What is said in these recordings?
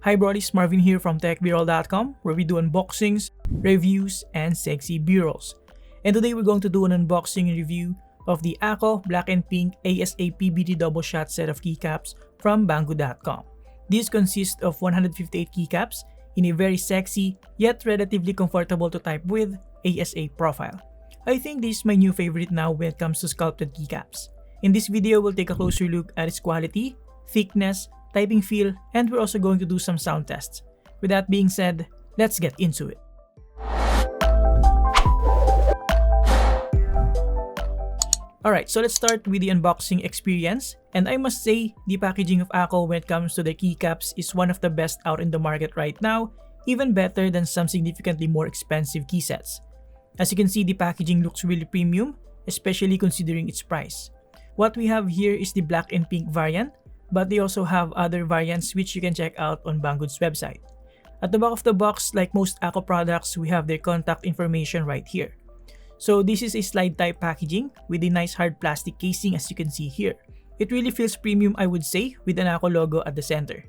Hi brodies, Marvin here from TechBroll.com, where we do unboxings, reviews, and sexy b-rolls. And today we're going to do an unboxing and review of the AKKO Black and Pink ASA PBT Doubleshot set of keycaps from Banggood.com. These consist of 158 keycaps in a very sexy yet relatively comfortable to type with ASA profile. I think this is my new favorite now when it comes to sculpted keycaps. In this video, we'll take a closer look at its quality, thickness, typing feel, and we're also going to do some sound tests. With that being said, let's get into it. Alright, so let's start with the unboxing experience, and I must say the packaging of AKKO when it comes to their keycaps is one of the best out in the market right now, even better than some significantly more expensive key sets. As you can see, the packaging looks really premium, especially considering its price. What we have here is the black and pink variant, but they also have other variants which you can check out on Banggood's website. At the back of the box, like most AKKO products, we have their contact information right here. So this is a slide type packaging with a nice hard plastic casing as you can see here. It really feels premium, I would say, with an AKKO logo at the center.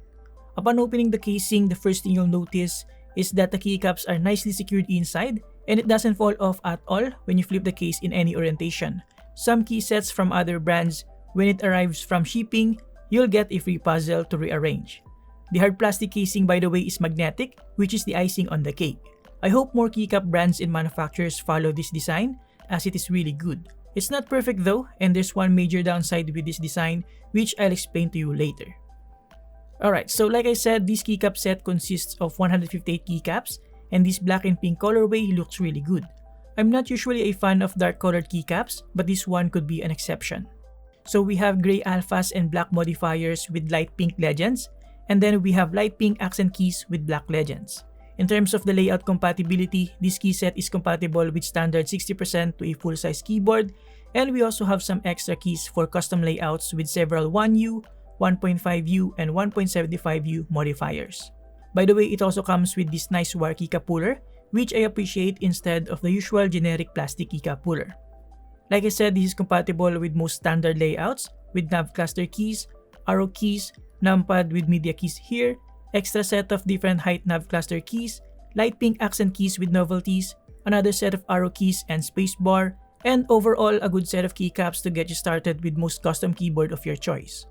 Upon opening the casing, the first thing you'll notice is that the keycaps are nicely secured inside and it doesn't fall off at all when you flip the case in any orientation. Some key sets from other brands, when it arrives from shipping, you'll get a free puzzle to rearrange. The hard plastic casing, by the way, is magnetic, which is the icing on the cake. I hope more keycap brands and manufacturers follow this design, as it is really good. It's not perfect though, and there's one major downside with this design, which I'll explain to you later. Alright, so like I said, this keycap set consists of 158 keycaps, and this black and pink colorway looks really good. I'm not usually a fan of dark colored keycaps, but this one could be an exception. So we have gray alphas and black modifiers with light pink legends, and then we have light pink accent keys with black legends. In terms of the layout compatibility, this key set is compatible with standard 60% to a full-size keyboard, and we also have some extra keys for custom layouts with several 1U, 1.5U, and 1.75U modifiers. By the way, it also comes with this nice wire keycap puller, which I appreciate instead of the usual generic plastic keycap puller. Like I said, this is compatible with most standard layouts with nav cluster keys, arrow keys, numpad with media keys here, extra set of different height nav cluster keys, light pink accent keys with novelties, another set of arrow keys and spacebar, and overall a good set of keycaps to get you started with most custom keyboard of your choice.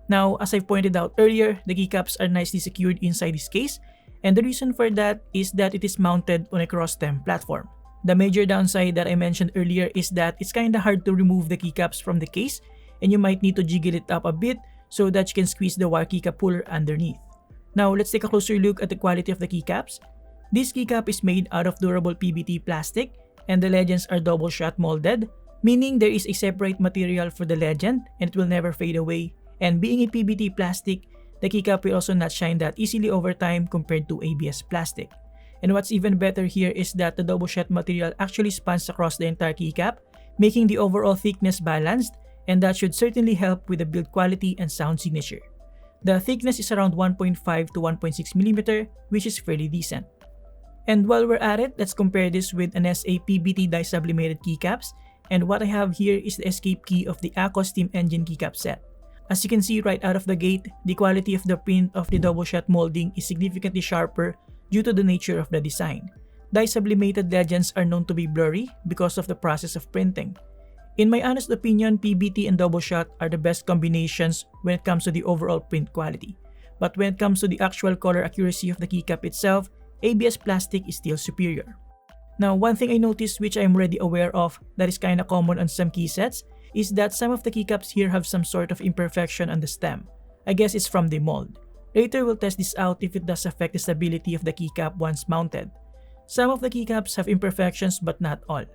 Now, as I pointed out earlier, the keycaps are nicely secured inside this case, and the reason for that is that it is mounted on a cross-stem platform. The major downside that I mentioned earlier is that it's kinda hard to remove the keycaps from the case, and you might need to jiggle it up a bit so that you can squeeze the wire keycap puller underneath. Now let's take a closer look at the quality of the keycaps. This keycap is made out of durable PBT plastic, and the legends are double shot molded, meaning there is a separate material for the legend and it will never fade away. And being a PBT plastic, the keycap will also not shine that easily over time compared to ABS plastic. And what's even better here is that the double shot material actually spans across the entire keycap, making the overall thickness balanced, and that should certainly help with the build quality and sound signature. The thickness is around 1.5 to 1.6mm, which is fairly decent. And while we're at it, let's compare this with an ASA PBT die sublimated keycaps, and what I have here is the escape key of the AKKO Steam Engine keycap set. As you can see right out of the gate, the quality of the print of the double shot molding is significantly sharper due to the nature of the design. Die sublimated legends are known to be blurry because of the process of printing. In my honest opinion, PBT and double shot are the best combinations when it comes to the overall print quality. But when it comes to the actual color accuracy of the keycap itself, ABS plastic is still superior. Now, one thing I noticed which I am already aware of that is kinda common on some key sets is that some of the keycaps here have some sort of imperfection on the stem. I guess it's from the mold. Later we'll test this out if it does affect the stability of the keycap once mounted. Some of the keycaps have imperfections but not all.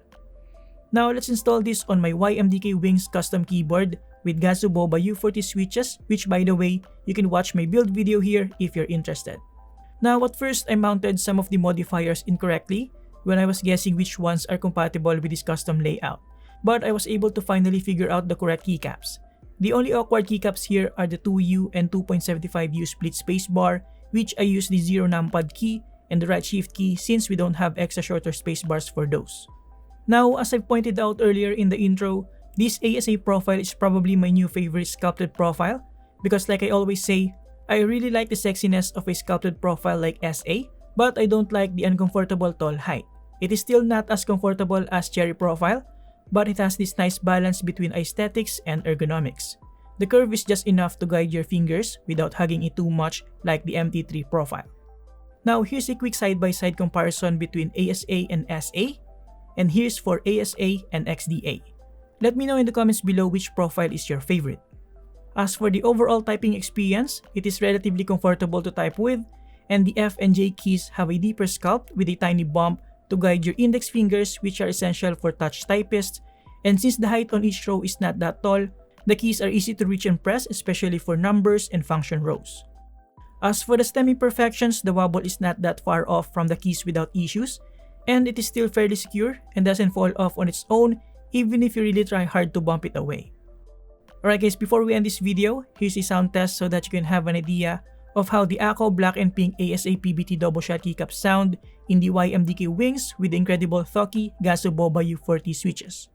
Now let's install this on my YMDK Wings custom keyboard with Gazu Boba U40 switches, which by the way, you can watch my build video here if you're interested. Now at first I mounted some of the modifiers incorrectly when I was guessing which ones are compatible with this custom layout, but I was able to finally figure out the correct keycaps. The only awkward keycaps here are the 2U and 2.75U split spacebar, which I use the 0 numpad key and the right shift key since we don't have extra shorter spacebars for those. Now, as I pointed out earlier in the intro, this ASA profile is probably my new favorite sculpted profile because like I always say, I really like the sexiness of a sculpted profile like SA, but I don't like the uncomfortable tall height. It is still not as comfortable as Cherry profile, but it has this nice balance between aesthetics and ergonomics. The curve is just enough to guide your fingers without hugging it too much like the MT3 profile. Now here's a quick side-by-side comparison between ASA and SA, and here's for ASA and XDA. Let me know in the comments below which profile is your favorite. As for the overall typing experience, it is relatively comfortable to type with, and the F and J keys have a deeper sculpt with a tiny bump to guide your index fingers, which are essential for touch typists, and since the height on each row is not that tall, the keys are easy to reach and press, especially for numbers and function rows. As for the stem imperfections, the wobble is not that far off from the keys without issues, and it is still fairly secure and doesn't fall off on its own even if you really try hard to bump it away. Alright guys, before we end this video, here's a sound test so that you can have an idea of how the AKKO Black and Pink ASA PBT Doubleshot Keycaps sound in the YMDK wings with the incredible Thoki Gaso Boba U40 switches.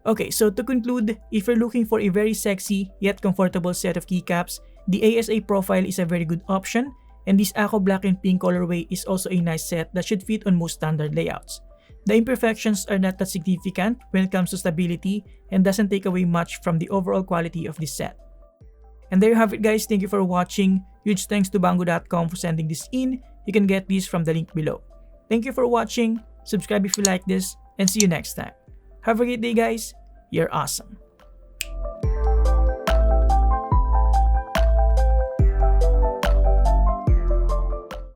Okay, so to conclude, if you're looking for a very sexy yet comfortable set of keycaps, the ASA profile is a very good option, and this AKKO Black and Pink colorway is also a nice set that should fit on most standard layouts. The imperfections are not that significant when it comes to stability and doesn't take away much from the overall quality of this set. And there you have it guys, thank you for watching. Huge thanks to Banggood.com for sending this in. You can get these from the link below. Thank you for watching, subscribe if you like this, and see you next time. Have a great day guys, you're awesome.